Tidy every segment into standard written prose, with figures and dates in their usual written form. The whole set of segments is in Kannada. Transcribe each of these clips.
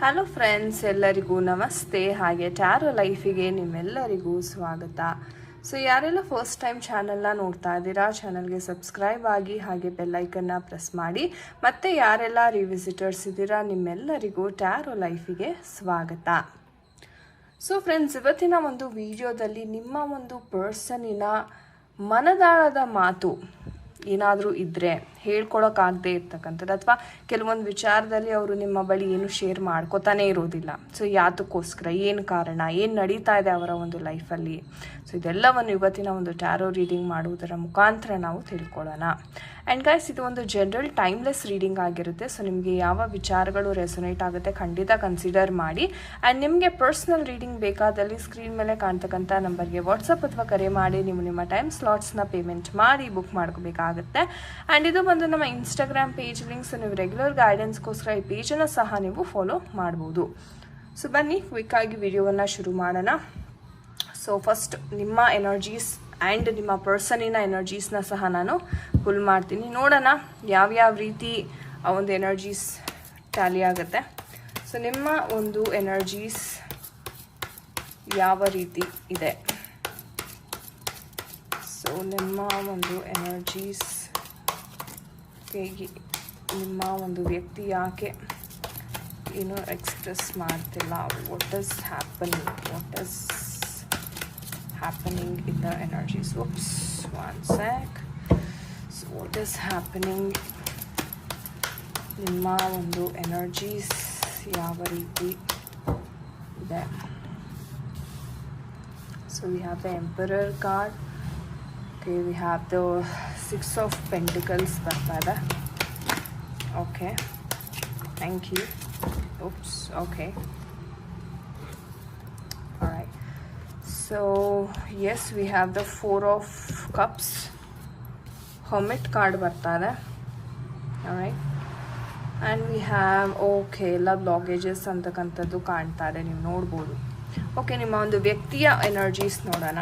ಹಲೋ ಫ್ರೆಂಡ್ಸ್, ಎಲ್ಲರಿಗೂ ನಮಸ್ತೆ. ಹಾಗೆ ಟ್ಯಾರೋ ಲೈಫಿಗೆ ನಿಮ್ಮೆಲ್ಲರಿಗೂ ಸ್ವಾಗತ. ಸೊ ಯಾರೆಲ್ಲ ಫಸ್ಟ್ ಟೈಮ್ ಚಾನಲ್ನ ನೋಡ್ತಾ ಇದ್ದೀರಾ, ಚಾನಲ್ಗೆ ಸಬ್ಸ್ಕ್ರೈಬ್ ಆಗಿ ಹಾಗೆ ಬೆಲ್ಲೈಕನ್ನ ಪ್ರೆಸ್ ಮಾಡಿ. ಮತ್ತು ಯಾರೆಲ್ಲ ರಿವಿಸಿಟರ್ಸ್ ಇದ್ದೀರಾ ನಿಮ್ಮೆಲ್ಲರಿಗೂ ಟ್ಯಾರೋ ಲೈಫಿಗೆ ಸ್ವಾಗತ. ಸೊ ಫ್ರೆಂಡ್ಸ್, ಇವತ್ತಿನ ಒಂದು ವಿಡಿಯೋದಲ್ಲಿ ನಿಮ್ಮ ಒಂದು ಪರ್ಸನಿನ ಮನದಾಳದ ಮಾತು ಏನಾದರೂ ಇದ್ದರೆ ಹೇಳ್ಕೊಳಕ್ಕಾಗದೇ ಇರ್ತಕ್ಕಂಥದ್ದು, ಅಥವಾ ಕೆಲವೊಂದು ವಿಚಾರದಲ್ಲಿ ಅವರು ನಿಮ್ಮ ಬಳಿ ಏನು ಶೇರ್ ಮಾಡ್ಕೋತಾನೆ ಇರೋದಿಲ್ಲ. ಸೊ ಯಾತಕ್ಕೋಸ್ಕರ, ಏನು ಕಾರಣ, ಏನು ನಡೀತಾ ಇದೆ ಅವರ ಒಂದು ಲೈಫಲ್ಲಿ, ಸೊ ಇದೆಲ್ಲವನ್ನು ಇವತ್ತಿನ ಒಂದು ಟ್ಯಾರೋ ರೀಡಿಂಗ್ ಮಾಡುವುದರ ಮುಖಾಂತರ ನಾವು ತಿಳ್ಕೊಳ್ಳೋಣ. ಆ್ಯಂಡ್ ಗೈಸ್, ಇದು ಒಂದು ಜನರಲ್ ಟೈಮ್ಲೆಸ್ ರೀಡಿಂಗ್ ಆಗಿರುತ್ತೆ. ಸೊ ನಿಮಗೆ ಯಾವ ವಿಚಾರಗಳು ರೆಸೊನೇಟ್ ಆಗುತ್ತೆ ಖಂಡಿತ ಕನ್ಸಿಡರ್ ಮಾಡಿ. ಆ್ಯಂಡ್ ನಿಮಗೆ ಪರ್ಸ್ನಲ್ ರೀಡಿಂಗ್ ಬೇಕಾದಲ್ಲಿ ಸ್ಕ್ರೀನ್ ಮೇಲೆ ಕಾಣ್ತಕ್ಕಂಥ ನಂಬರ್ಗೆ ವಾಟ್ಸಪ್ ಅಥವಾ ಕರೆ ಮಾಡಿ ನೀವು ನಿಮ್ಮ ಟೈಮ್ ಸ್ಲಾಟ್ಸ್ನ ಪೇಮೆಂಟ್ ಮಾಡಿ ಬುಕ್ ಮಾಡ್ಕೋಬೇಕಾಗುತ್ತೆ. ಆ್ಯಂಡ್ ಇದು ಬಂದು ನಮ್ಮ ಇನ್ಸ್ಟಾಗ್ರಾಮ್ ಪೇಜ್ ಲಿಂಕ್ಸ್. ನೀವು ರೆಗ್ಯುಲರ್ ಗೈಡೆನ್ಸ್ಗೋಸ್ಕರ ಈ ಪೇಜನ್ನು ಸಹ ನೀವು ಫಾಲೋ ಮಾಡ್ಬೋದು. ಸೊ ಬನ್ನಿ ಕ್ವಿಕ್ಕಾಗಿ ವಿಡಿಯೋವನ್ನು ಶುರು ಮಾಡೋಣ. ಸೊ ಫಸ್ಟ್ ನಿಮ್ಮ ಎನರ್ಜೀಸ್ ಆ್ಯಂಡ್ ನಿಮ್ಮ ಪರ್ಸನಿನ ಎನರ್ಜೀಸ್ನ ಸಹ ನಾನು ಪುಲ್ ಮಾಡ್ತೀನಿ. ನೋಡೋಣ ಯಾವ್ಯಾವ ರೀತಿ ಆ ಒಂದು ಎನರ್ಜೀಸ್ ಟ್ಯಾಲಿ ಆಗುತ್ತೆ. ಸೊ ನಿಮ್ಮ ಒಂದು ಎನರ್ಜೀಸ್ ಯಾವ ರೀತಿ ಇದೆ, ಸೊ ನಿಮ್ಮ ಒಂದು ಎನರ್ಜೀಸ್ ಹೇಗೆ, ನಿಮ್ಮ ಒಂದು ವ್ಯಕ್ತಿ ಯಾಕೆ ಏನು ಎಕ್ಸ್ಪ್ರೆಸ್ ಮಾಡ್ತಿಲ್ಲ, what is happening in the energies. Oops, one sec. So what is happening, ನಿಮ್ಮ ಒಂದು ಎನರ್ಜೀಸ್ ಯಾವ ರೀತಿ ಇದೆ. So we have the Emperor card. Okay, we have the Six of Pentacles ಬರ್ತಾ ಇದೆ. Okay, thank you. Oops, okay. Alright. So yes, we have the Four of Cups. Hermit card ಬರ್ತಾ ಇದೆ. Alright. And we have ಎಲ್ಲ ಬ್ಲಾಕೇಜಸ್ ಅಂತಕ್ಕಂಥದ್ದು ಕಾಣ್ತಾ ಇದೆ, ನೀವು ನೋಡ್ಬೋದು. ಓಕೆ, ನಿಮ್ಮ ಒಂದು ವ್ಯಕ್ತಿಯ ಎನರ್ಜೀಸ್ ನೋಡೋಣ.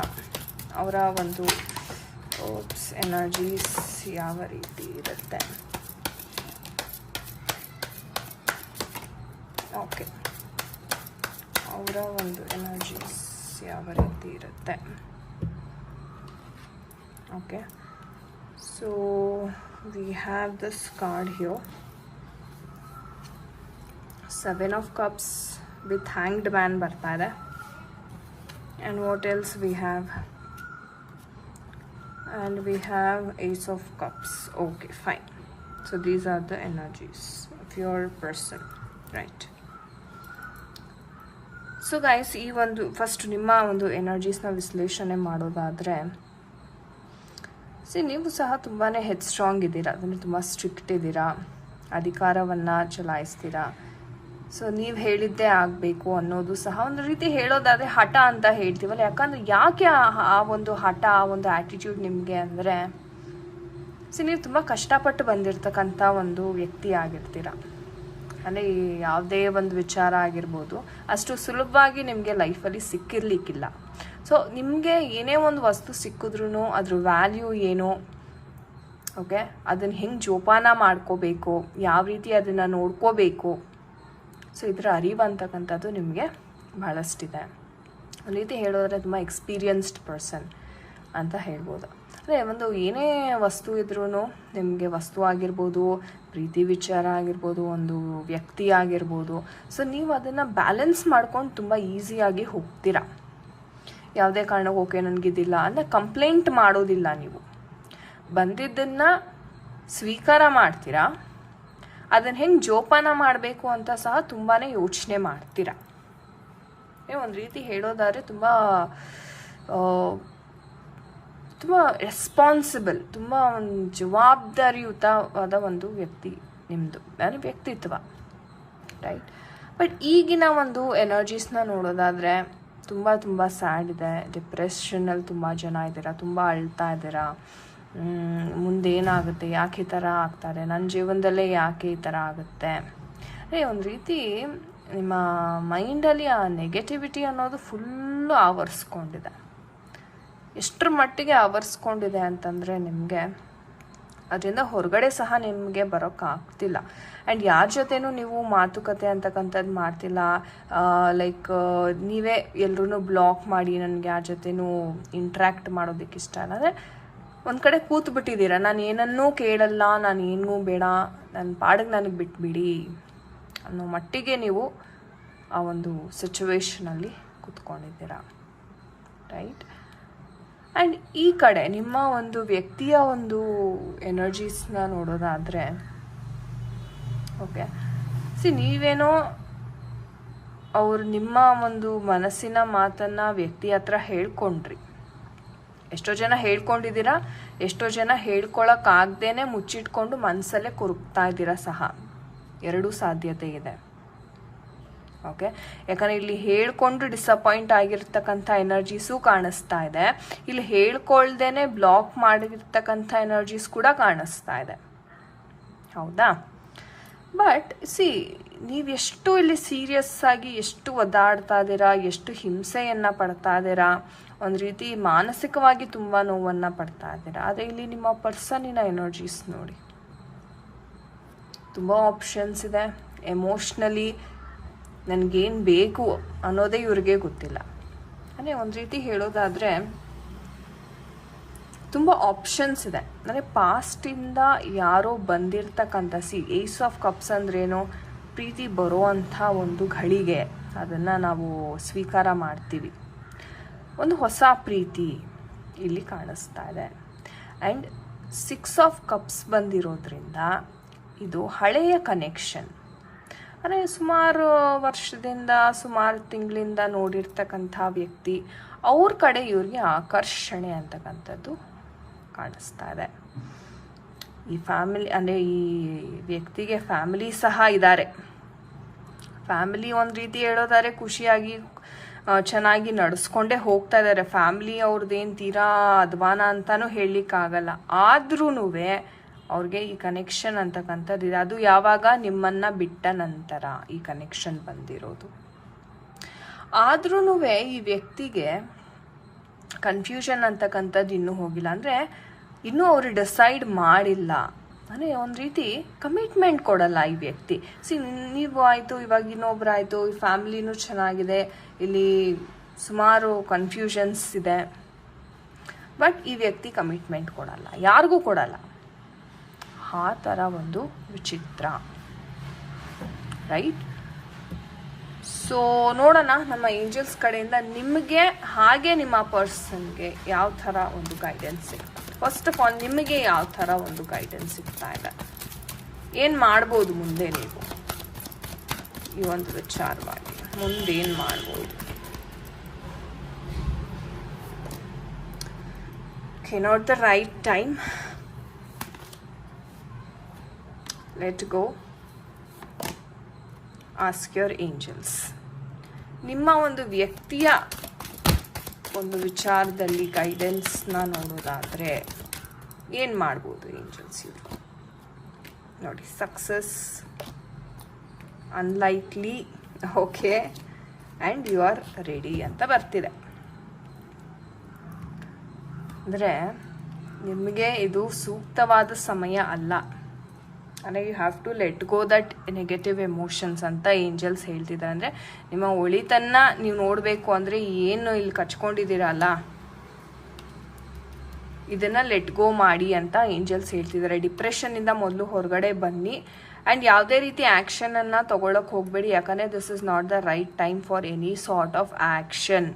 ಅವರ ಒಂದು ಎನರ್ಜೀಸ್ ಯಾವ ರೀತಿ ಇರುತ್ತೆ. ಓಕೆ, ಅವರ ಒಂದು ಎನರ್ಜೀಸ್ ಯಾವ ರೀತಿ ಇರುತ್ತೆ. Okay, so we have this card here, seven of cups with hanged man ಬರ್ತಾ ಇದೆ. And what else we have, and we have ace of cups. Okay, fine. So these are the energies of your person, right. So guys, ಈ ಒಂದು ಫಸ್ಟ್ ನಿಮ್ಮ ಒಂದು ಎನರ್ಜೀಸ್ನ ವಿಶ್ಲೇಷಣೆ ಮಾಡೋದಾದರೆ, ನೀವು ಸಹ ತುಂಬಾ ಹೆಡ್ ಸ್ಟ್ರಾಂಗ್ ಇದ್ದೀರಾ, ಅಂದರೆ ತುಂಬ ಸ್ಟ್ರಿಕ್ಟ್ ಇದ್ದೀರಾ, ಅಧಿಕಾರವನ್ನು ಚಲಾಯಿಸ್ತೀರಾ. ಸೊ ನೀವು ಹೇಳಿದ್ದೇ ಆಗಬೇಕು ಅನ್ನೋದು ಸಹ ಒಂದು ರೀತಿ ಹೇಳೋದಾದರೆ ಹಠ ಅಂತ ಹೇಳ್ತೀವಲ್ಲ. ಯಾಕಂದರೆ ಯಾಕೆ ಆ ಒಂದು ಹಠ, ಆ ಒಂದು ಆ್ಯಟಿಟ್ಯೂಡ್ ನಿಮಗೆ ಅಂದರೆ, ನೀವು ತುಂಬ ಕಷ್ಟಪಟ್ಟು ಬಂದಿರತಕ್ಕಂಥ ಒಂದು ವ್ಯಕ್ತಿ ಆಗಿರ್ತೀರ. ಅಂದರೆ ಯಾವುದೇ ಒಂದು ವಿಚಾರ ಆಗಿರ್ಬೋದು ಅಷ್ಟು ಸುಲಭವಾಗಿ ನಿಮಗೆ ಲೈಫಲ್ಲಿ ಸಿಕ್ಕಿರಲಿಕ್ಕಿಲ್ಲ. ಸೊ ನಿಮಗೆ ಏನೇ ಒಂದು ವಸ್ತು ಸಿಕ್ಕಿದ್ರೂ ಅದ್ರ ವ್ಯಾಲ್ಯೂ ಏನು, ಓಕೆ, ಅದನ್ನು ಹೆಂಗೆ ಜೋಪಾನ ಮಾಡ್ಕೋಬೇಕು, ಯಾವ ರೀತಿ ಅದನ್ನು ನೋಡ್ಕೋಬೇಕು, ಸೊ ಇದರ ಅರಿವು ಅಂತಕ್ಕಂಥದ್ದು ನಿಮಗೆ ಬಹಳಷ್ಟಿದೆ. ಒಂದು ರೀತಿ ಹೇಳೋದ್ರೆ ತುಂಬ ಎಕ್ಸ್ಪೀರಿಯನ್ಸ್ಡ್ ಪರ್ಸನ್ ಅಂತ ಹೇಳ್ಬೋದು. ಅಂದರೆ ಒಂದು ಏನೇ ವಸ್ತು ಇದ್ರೂ ನಿಮಗೆ, ವಸ್ತು ಆಗಿರ್ಬೋದು, ಪ್ರೀತಿ ವಿಚಾರ ಆಗಿರ್ಬೋದು, ಒಂದು ವ್ಯಕ್ತಿ ಆಗಿರ್ಬೋದು, ಸೊ ನೀವು ಅದನ್ನು ಬ್ಯಾಲೆನ್ಸ್ ಮಾಡ್ಕೊಂಡು ತುಂಬ ಈಸಿಯಾಗಿ ಹೋಗ್ತೀರಾ. ಯಾವುದೇ ಕಾರಣಕ್ಕೆ ಓಕೆ ನನಗಿದಿಲ್ಲ ಅಂದರೆ ಕಂಪ್ಲೇಂಟ್ ಮಾಡೋದಿಲ್ಲ. ನೀವು ಬಂದಿದ್ದನ್ನು ಸ್ವೀಕಾರ ಮಾಡ್ತೀರಾ, ಅದನ್ನು ಹೆಂಗೆ ಜೋಪಾನ ಮಾಡಬೇಕು ಅಂತ ಸಹ ತುಂಬಾ ಯೋಚನೆ ಮಾಡ್ತೀರಾ. ಒಂದು ರೀತಿ ಹೇಳೋದಾದರೆ ತುಂಬ ರೆಸ್ಪಾನ್ಸಿಬಲ್, ತುಂಬ ಒಂದು ಜವಾಬ್ದಾರಿಯುತವಾದ ಒಂದು ವ್ಯಕ್ತಿ ನಿಮ್ಮದು, ಅಂದರೆ ವ್ಯಕ್ತಿತ್ವ, ರೈಟ್. ಬಟ್ ಈಗಿನ ಒಂದು ಎನರ್ಜೀಸ್ನ ನೋಡೋದಾದರೆ ತುಂಬ ಸ್ಯಾಡ್ ಇದೆ, ಡಿಪ್ರೆಷನಲ್ಲಿ ತುಂಬ ಜನ ಇದ್ದೀರಾ, ತುಂಬ ಅಳ್ತಾ ಇದ್ದೀರಾ. ಮುಂದೇನಾಗುತ್ತೆ, ಯಾಕೆ ಈ ಥರ ಆಗ್ತಾರೆ, ನನ್ನ ಜೀವನದಲ್ಲೇ ಯಾಕೆ ಈ ಥರ ಆಗುತ್ತೆ. ಒಂದು ರೀತಿ ನಿಮ್ಮ ಮೈಂಡಲ್ಲಿ ಆ ನೆಗೆಟಿವಿಟಿ ಅನ್ನೋದು ಫುಲ್ಲು ಆವರಿಸ್ಕೊಂಡಿದೆ. ಎಷ್ಟರ ಮಟ್ಟಿಗೆ ಆವರಿಸ್ಕೊಂಡಿದೆ ಅಂತಂದರೆ ನಿಮಗೆ ಅದರಿಂದ ಹೊರಗಡೆ ಸಹ ನಿಮಗೆ ಬರೋಕ್ಕಾಗ್ತಿಲ್ಲ. ಆ್ಯಂಡ್ ಯಾರ ಜೊತೆನೂ ನೀವು ಮಾತುಕತೆ ಅಂತಕ್ಕಂಥದ್ದು ಮಾಡ್ತಿಲ್ಲ. ಲೈಕ್ ನೀವೇ ಎಲ್ಲರೂ ಬ್ಲಾಕ್ ಮಾಡಿ ನನಗೆ ಯಾರ ಜೊತೆನೂ ಇಂಟ್ರ್ಯಾಕ್ಟ್ ಮಾಡೋದಕ್ಕೆ ಇಷ್ಟ ಇಲ್ಲ ಅಂದರೆ ಒಂದು ಕಡೆ ಕೂತ್ಬಿಟ್ಟಿದ್ದೀರಾ, ನಾನು ಏನನ್ನೂ ಕೇಳಲ್ಲ, ನಾನು ಏನೂ ಬೇಡ, ನನ್ನ ಪಾಡಿಗೆ ನನಗೆ ಬಿಟ್ಬಿಡಿ ಅನ್ನೋ ಮಟ್ಟಿಗೆ ನೀವು ಆ ಒಂದು ಸಿಚುವೇಶನಲ್ಲಿ ಕೂತ್ಕೊಂಡಿದ್ದೀರಾ, ರೈಟ್. ಆ್ಯಂಡ್ ಈ ಕಡೆ ನಿಮ್ಮ ಒಂದು ವ್ಯಕ್ತಿಯ ಒಂದು ಎನರ್ಜೀಸ್ನ ನೋಡೋದಾದರೆ, ಓಕೆ, ನೀವೇನೋ ನಿಮ್ಮ ಒಂದು ಮನಸ್ಸಿನ ಮಾತನ್ನು ವ್ಯಕ್ತಿ ಹತ್ರ ಹೇಳ್ಕೊಂಡ್ರಿ. ಎಷ್ಟೋ ಜನ ಹೇಳ್ಕೊಂಡಿದ್ದೀರಾ, ಎಷ್ಟೋ ಜನ ಹೇಳ್ಕೊಳಕ್ಕಾಗ್ದೇನೆ ಮುಚ್ಚಿಟ್ಕೊಂಡು ಮನಸ್ಸಲ್ಲೇ ಕೊರಗ್ತಾ ಇದ್ದೀರಾ ಸಹ. ಎರಡೂ ಸಾಧ್ಯತೆ ಇದೆ, ಓಕೆ. ಯಾಕಂದರೆ ಇಲ್ಲಿ ಹೇಳ್ಕೊಂಡು ಡಿಸಪಾಯಿಂಟ್ ಆಗಿರ್ತಕ್ಕಂಥ ಎನರ್ಜೀಸು ಕಾಣಿಸ್ತಾ ಇದೆ, ಇಲ್ಲಿ ಹೇಳ್ಕೊಳ್ದೇನೆ ಬ್ಲಾಕ್ ಮಾಡಿರ್ತಕ್ಕಂಥ ಎನರ್ಜೀಸ್ ಕೂಡ ಕಾಣಿಸ್ತಾ ಇದೆ, ಹೌದಾ. ಬಟ್ ನೀವೆಷ್ಟು ಇಲ್ಲಿ ಸೀರಿಯಸ್ ಆಗಿ ಎಷ್ಟು ಒದ್ದಾಡ್ತಾ ಇದ್ದೀರಾ, ಎಷ್ಟು ಹಿಂಸೆಯನ್ನು ಪಡ್ತಾ ಇದ್ದೀರಾ, ಒಂದು ರೀತಿ ಮಾನಸಿಕವಾಗಿ ತುಂಬ ನೋವನ್ನು ಪಡ್ತಾ ಇದ್ದೀರಾ. ಆದರೆ ಇಲ್ಲಿ ನಿಮ್ಮ ಪರ್ಸನ್ನಿನ ಎನರ್ಜೀಸ್ ನೋಡಿ, ತುಂಬ ಆಪ್ಷನ್ಸ್ ಇದೆ. ಎಮೋಷ್ನಲಿ ನನಗೇನು ಬೇಕು ಅನ್ನೋದೇ ಇವ್ರಿಗೆ ಗೊತ್ತಿಲ್ಲ. ಅಂದರೆ ಒಂದು ರೀತಿ ಹೇಳೋದಾದರೆ ತುಂಬ ಆಪ್ಷನ್ಸ್ ಇದೆ. ಅಂದರೆ ಪಾಸ್ಟಿಂದ ಯಾರೋ ಬಂದಿರತಕ್ಕಂಥ ಏಸ್ ಆಫ್ ಕಪ್ಸ್ ಅಂದ್ರೇನೋ ಪ್ರೀತಿ ಬರೋ ಅಂಥ ಒಂದು ಘಳಿಗೆ, ಅದನ್ನು ನಾವು ಸ್ವೀಕಾರ ಮಾಡ್ತೀವಿ. ಒಂದು ಹೊಸ ಪ್ರೀತಿ ಇಲ್ಲಿ ಕಾಣಿಸ್ತಾ ಇದೆ. ಆ್ಯಂಡ್ 6 ಆಫ್ ಕಪ್ಸ್ ಬಂದಿರೋದ್ರಿಂದ ಇದು ಹಳೆಯ ಕನೆಕ್ಷನ್. ಅಂದರೆ ಸುಮಾರು ವರ್ಷದಿಂದ, ಸುಮಾರು ತಿಂಗಳಿಂದ ನೋಡಿರ್ತಕ್ಕಂಥ ವ್ಯಕ್ತಿ, ಅವ್ರ ಕಡೆ ಇವ್ರಿಗೆ ಆಕರ್ಷಣೆ ಅಂತಕ್ಕಂಥದ್ದು ಕಾಣಿಸ್ತಾ ಇದೆ. ಈ ಫ್ಯಾಮಿಲಿ ಅಂದರೆ ಈ ವ್ಯಕ್ತಿಗೆ ಫ್ಯಾಮಿಲಿ ಸಹ ಇದ್ದಾರೆ. ಫ್ಯಾಮಿಲಿ ಒಂದು ರೀತಿ ಹೇಳೋದಾದ್ರೆ ಖುಷಿಯಾಗಿ ಚೆನ್ನಾಗಿ ನಡೆಸ್ಕೊಂಡೇ ಹೋಗ್ತಾ ಇದ್ದಾರೆ. ಫ್ಯಾಮಿಲಿ ಅವ್ರದ್ದೇನು ತೀರಾ ಅಧ್ವಾನ ಅಂತಲೂ ಹೇಳಲಿಕ್ಕಾಗಲ್ಲ. ಆದ್ರೂ ಅವ್ರಿಗೆ ಈ ಕನೆಕ್ಷನ್ ಅಂತಕ್ಕಂಥದ್ದು ಇದೆ. ಅದು ಯಾವಾಗ ನಿಮ್ಮನ್ನು ಬಿಟ್ಟ ನಂತರ ಈ ಕನೆಕ್ಷನ್ ಬಂದಿರೋದು. ಆದ್ರೂ ಈ ವ್ಯಕ್ತಿಗೆ ಕನ್ಫ್ಯೂಷನ್ ಅಂತಕ್ಕಂಥದ್ದು ಇನ್ನೂ ಹೋಗಿಲ್ಲ. ಅಂದರೆ ಇನ್ನೂ ಅವರು ಡಿಸೈಡ್ ಮಾಡಿಲ್ಲ. ಅಂದರೆ ಒಂದು ರೀತಿ ಕಮಿಟ್ಮೆಂಟ್ ಕೊಡಲ್ಲ ಈ ವ್ಯಕ್ತಿ. ನೀವು ಆಯಿತು, ಇವಾಗ ಇನ್ನೊಬ್ರು ಆಯಿತು, ಈ ಫ್ಯಾಮಿಲಿನೂ ಚೆನ್ನಾಗಿದೆ, ಇಲ್ಲಿ ಸುಮಾರು ಕನ್ಫ್ಯೂಷನ್ಸ್ ಇದೆ. ಬಟ್ ಈ ವ್ಯಕ್ತಿ ಕಮಿಟ್ಮೆಂಟ್ ಕೊಡಲ್ಲ, ಯಾರಿಗೂ ಕೊಡಲ್ಲ. ಆ ಥರ ಒಂದು ವಿಚಿತ್ರ, ರೈಟ್. ಸೊ ನೋಡೋಣ ನಮ್ಮ ಏಂಜಲ್ಸ್ ಕಡೆಯಿಂದ ನಿಮಗೆ ಹಾಗೆ ನಿಮ್ಮ ಪರ್ಸನ್ಗೆ ಯಾವ ಥರ ಒಂದು ಗೈಡೆನ್ಸ್ ಸಿಗ್ತದೆ. ಫಸ್ಟ್ ಆಫ್ ಆಲ್ ನಿಮಗೆ ಯಾವ ಥರ ಒಂದು ಗೈಡೆನ್ಸ್ ಸಿಗ್ತಾ ಇದೆ, ಏನು ಮಾಡ್ಬೋದು ಮುಂದೆ ನೀವು ಈ ಒಂದು ವಿಚಾರವಾಗಿ, ಮುಂದೇನು ಮಾಡ್ಬೋದು. Okay, not the right time. Let go. Ask your angels. ನಿಮ್ಮ ಒಂದು ವ್ಯಕ್ತಿಯ ಒಂದು ವಿಚಾರದಲ್ಲಿ ಗೈಡೆನ್ಸ್ನ ನೋಡೋದಾದರೆ ಏನು ಮಾಡ್ಬೋದು ಏಂಜಲ್ಸ್ ಇವರು ನೋಡಿ. Success, unlikely, okay, and you are ready ಅಂತ ಬರ್ತಿದೆ. ಅಂದರೆ ನಿಮಗೆ ಇದು ಸೂಕ್ತವಾದ ಸಮಯ ಅಲ್ಲ. ಅಂದರೆ you have to let go that negative emotions ಅಂತ ಏಂಜಲ್ಸ್ ಹೇಳ್ತಿದ್ದಾರೆ. ಅಂದರೆ ನಿಮ್ಮ ಒಳಿತನ್ನು ನೀವು ನೋಡಬೇಕು ಅಂದರೆ ಏನು ಇಲ್ಲಿ ಕಚ್ಕೊಂಡಿದ್ದೀರಲ್ಲ, ಇದನ್ನು ಲೆಟ್ ಗೋ ಮಾಡಿ ಅಂತ ಏಂಜಲ್ಸ್ ಹೇಳ್ತಿದ್ದಾರೆ. ಡಿಪ್ರೆಷನ್ನಿಂದ ಮೊದಲು ಹೊರಗಡೆ ಬನ್ನಿ. ಆ್ಯಂಡ್ ಯಾವುದೇ ರೀತಿ ಆ್ಯಕ್ಷನನ್ನು ತೊಗೊಳಕ್ಕೆ ಹೋಗಬೇಡಿ. ಯಾಕಂದರೆ this is not the right time for any sort of action.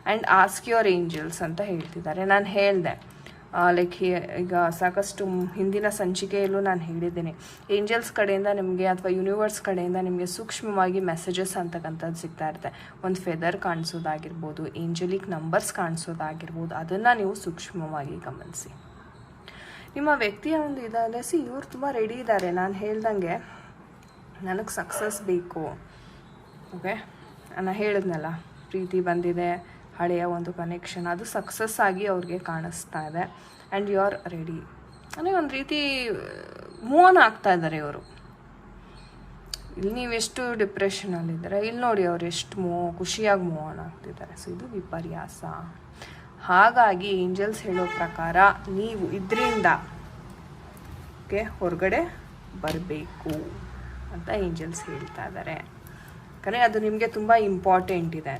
And ask your angels ಅಂತ ಹೇಳ್ತಿದ್ದಾರೆ. ನಾನು ಹೇಳಿದೆ ಲೈಕ್ ಈಗ ಸಾಕಷ್ಟು ಹಿಂದಿನ ಸಂಚಿಕೆಯಲ್ಲೂ ನಾನು ಹೇಳಿದ್ದೀನಿ, ಏಂಜಲ್ಸ್ ಕಡೆಯಿಂದ ನಿಮಗೆ ಅಥವಾ ಯೂನಿವರ್ಸ್ ಕಡೆಯಿಂದ ನಿಮಗೆ ಸೂಕ್ಷ್ಮವಾಗಿ ಮೆಸೇಜಸ್ ಅಂತಕ್ಕಂಥದ್ದು ಸಿಗ್ತಾ ಇರುತ್ತೆ. ಒಂದು ಫೆದರ್ ಕಾಣಿಸೋದಾಗಿರ್ಬೋದು, ಏಂಜಲಿಕ್ ನಂಬರ್ಸ್ ಕಾಣಿಸೋದಾಗಿರ್ಬೋದು, ಅದನ್ನು ನೀವು ಸೂಕ್ಷ್ಮವಾಗಿ ಗಮನಿಸಿ. ನಿಮ್ಮ ವ್ಯಕ್ತಿಯ ಒಂದು ಇದಾದರೆ ಇವ್ರು ತುಂಬ ರೆಡಿ ಇದ್ದಾರೆ. ನಾನು ಹೇಳ್ದಂಗೆ ನನಗೆ ಸಕ್ಸಸ್ ಬೇಕು, ಓಕೆ, ನಾನು ಹೇಳಿದ್ನಲ್ಲ ಪ್ರೀತಿ ಬಂದಿದೆ, ಹಳೆಯ ಒಂದು ಕನೆಕ್ಷನ್ ಅದು ಸಕ್ಸಸ್ ಆಗಿ ಅವ್ರಿಗೆ ಕಾಣಿಸ್ತಾ ಇದೆ. And you are ready. ಅಂದರೆ ಒಂದು ರೀತಿ ಮೂವ್ ಆನ್ ಆಗ್ತಾ ಇದ್ದಾರೆ ಇವರು. ಇಲ್ಲಿ ನೀವೆಷ್ಟು ಡಿಪ್ರೆಷನಲ್ಲಿದ್ದಾರೆ, ಇಲ್ಲಿ ನೋಡಿ ಅವ್ರು ಎಷ್ಟು ಖುಷಿಯಾಗಿ ಮೂವ್ ಆನ್ ಆಗ್ತಿದ್ದಾರೆ. ಸೊ ಇದು ವಿಪರ್ಯಾಸ. ಹಾಗಾಗಿ ಏಂಜಲ್ಸ್ ಹೇಳೋ ಪ್ರಕಾರ ನೀವು ಇದರಿಂದ ಓಕೆ, ಹೊರಗಡೆ ಬರಬೇಕು ಅಂತ ಏಂಜಲ್ಸ್ ಹೇಳ್ತಾ ಇದ್ದಾರೆ. ಯಾಕಂದರೆ ಅದು ನಿಮಗೆ ತುಂಬ ಇಂಪಾರ್ಟೆಂಟ್ ಇದೆ.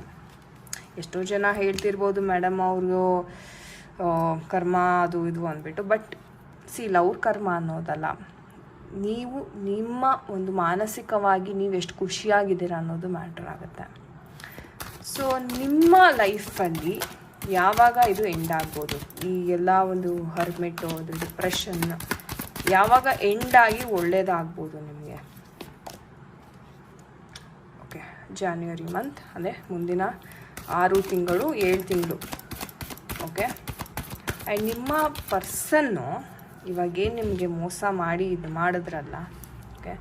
ಎಷ್ಟೋ ಜನ ಹೇಳ್ತಿರ್ಬೋದು ಮೇಡಮ್ ಅವ್ರಿಗೂ ಕರ್ಮ ಅದು ಇದು ಅಂದ್ಬಿಟ್ಟು, ಬಟ್ ಲವ್ ಕರ್ಮ ಅನ್ನೋದಲ್ಲ, ನೀವು ನಿಮ್ಮ ಒಂದು ಮಾನಸಿಕವಾಗಿ ನೀವು ಎಷ್ಟು ಖುಷಿಯಾಗಿದ್ದೀರ ಅನ್ನೋದು ಮ್ಯಾಟ್ರ್ ಆಗುತ್ತೆ. ಸೊ ನಿಮ್ಮ ಲೈಫಲ್ಲಿ ಯಾವಾಗ ಇದು ಎಂಡ್ ಆಗ್ಬೋದು, ಈ ಎಲ್ಲ ಒಂದು ಹರ್ಮಿಟ್ಟು ಅದು ಡಿಪ್ರೆಷನ್ ಯಾವಾಗ ಎಂಡ್ ಆಗಿ ಒಳ್ಳೇದಾಗ್ಬೋದು ನಿಮಗೆ? ಓಕೆ, ಜಾನ್ವರಿ ಮಂತ್, ಅಂದರೆ ಮುಂದಿನ 6 ತಿಂಗಳು 7 ತಿಂಗಳು. ಓಕೆ, ಆ್ಯಂಡ್ ನಿಮ್ಮ ಪರ್ಸನ್ನು ಇವಾಗೇನು ನಿಮಗೆ ಮೋಸ ಮಾಡಿ ಇದು ಮಾಡಿದ್ರಲ್ಲ, ಓಕೆ,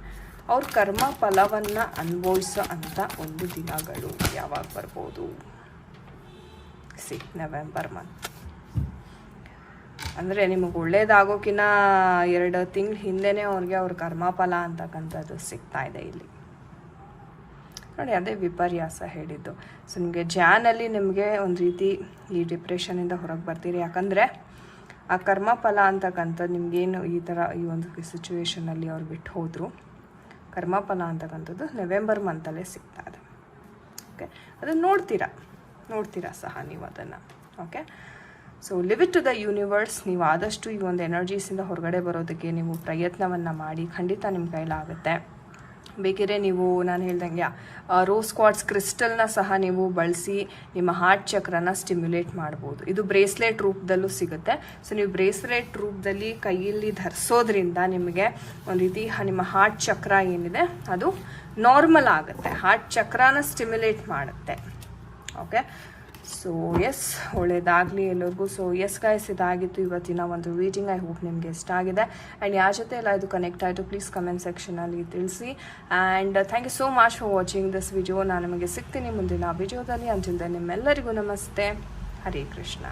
ಅವ್ರ ಕರ್ಮ ಫಲವನ್ನು ಅನುಭವಿಸೋ ಅಂಥ ಒಂದು ದಿನಗಳು ಯಾವಾಗ ಬರ್ಬೋದು? November month. ಅಂದರೆ ನಿಮಗೆ ಒಳ್ಳೇದಾಗೋಕ್ಕಿಂತ 2 ತಿಂಗಳು ಹಿಂದೆನೇ ಅವ್ರಿಗೆ ಅವ್ರ ಕರ್ಮಫಲ ಅಂತಕ್ಕಂಥದ್ದು ಸಿಗ್ತಾ ಇದೆ ಇಲ್ಲಿ ನೋಡಿ. ಅದೇ ವಿಪರ್ಯಾಸ ಹೇಳಿದ್ದು. ಸೊ ನಿಮಗೆ ಜಾನಲ್ಲಿ ನಿಮಗೆ ಒಂದು ರೀತಿ ಈ ಡಿಪ್ರೆಷನಿಂದ ಹೊರಗೆ ಬರ್ತೀರಿ. ಯಾಕಂದರೆ ಆ ಕರ್ಮಫಲ ಅಂತಕ್ಕಂಥದ್ದು ನಿಮಗೇನು ಈ ಥರ ಈ ಒಂದು ಸಿಚುವೇಷನಲ್ಲಿ ಅವ್ರು ಬಿಟ್ಟು ಹೋದರು, ಕರ್ಮಫಲ ಅಂತಕ್ಕಂಥದ್ದು ನವೆಂಬರ್ ಮಂತಲ್ಲೇ ಸಿಗ್ತಾ ಇದೆ. ಓಕೆ, ಅದನ್ನು ನೋಡ್ತೀರಾ ಸಹ ನೀವು ಅದನ್ನು. Okay, so leave it to the universe. ನೀವು ಆದಷ್ಟು ಈ ಒಂದು ಎನರ್ಜೀಸಿಂದ ಹೊರಗಡೆ ಬರೋದಕ್ಕೆ ನೀವು ಪ್ರಯತ್ನವನ್ನು ಮಾಡಿ, ಖಂಡಿತ ನಿಮ್ಮ ಕೈಲಾಗುತ್ತೆ. ಬೇಕಿದ್ರೆ ನೀವು ನಾನು ಹೇಳ್ದಂಗೆ ರೋಸ್ ಕ್ವಾರ್ಟ್ಸ್ ಕ್ರಿಸ್ಟಲ್ನ ಸಹ ನೀವು ಬಳಸಿ ನಿಮ್ಮ ಹಾರ್ಟ್ ಚಕ್ರನ ಸ್ಟಿಮ್ಯುಲೇಟ್ ಮಾಡ್ಬೋದು. ಇದು ಬ್ರೇಸ್ಲೆಟ್ ರೂಪದಲ್ಲೂ ಸಿಗುತ್ತೆ. ಸೊ ನೀವು ಬ್ರೇಸ್ಲೆಟ್ ರೂಪದಲ್ಲಿ ಕೈಯಲ್ಲಿ ಧರಿಸೋದ್ರಿಂದ ನಿಮಗೆ ಒಂದು ರೀತಿ ನಿಮ್ಮ ಹಾರ್ಟ್ ಚಕ್ರ ಏನಿದೆ ಅದು ನಾರ್ಮಲ್ ಆಗುತ್ತೆ, ಹಾರ್ಟ್ ಚಕ್ರನ ಸ್ಟಿಮ್ಯುಲೇಟ್ ಮಾಡುತ್ತೆ. ಓಕೆ, ಸೊ ಎಸ್, ಒಳ್ಳೇದಾಗಲಿ ಎಲ್ಲರಿಗೂ. ಸೊ ಎಸ್ ಗೈಸ್, ಇದಾಗಿತ್ತು ಇವತ್ತಿನ ಒಂದು ರೀಡಿಂಗ್. ಐ ಹೋಪ್ ನಿಮಗೆ ಇಷ್ಟ ಆಗಿದೆ. ಆ್ಯಂಡ್ ಯಾರ ಜೊತೆ ಎಲ್ಲ ಇದು ಕನೆಕ್ಟ್ ಆಯಿತು ಪ್ಲೀಸ್ ಕಮೆಂಟ್ ಸೆಕ್ಷನಲ್ಲಿ ತಿಳಿಸಿ. And thank you so much for watching this video. ನಾನು ನಿಮಗೆ ಸಿಗ್ತೀನಿ ಮುಂದಿನ ವಿಡಿಯೋದಲ್ಲಿ. ಅಂಟಿಲ್ ದೆನ್ ನಿಮ್ಮೆಲ್ಲರಿಗೂ ನಮಸ್ತೆ. ಹರೇ ಕೃಷ್ಣ.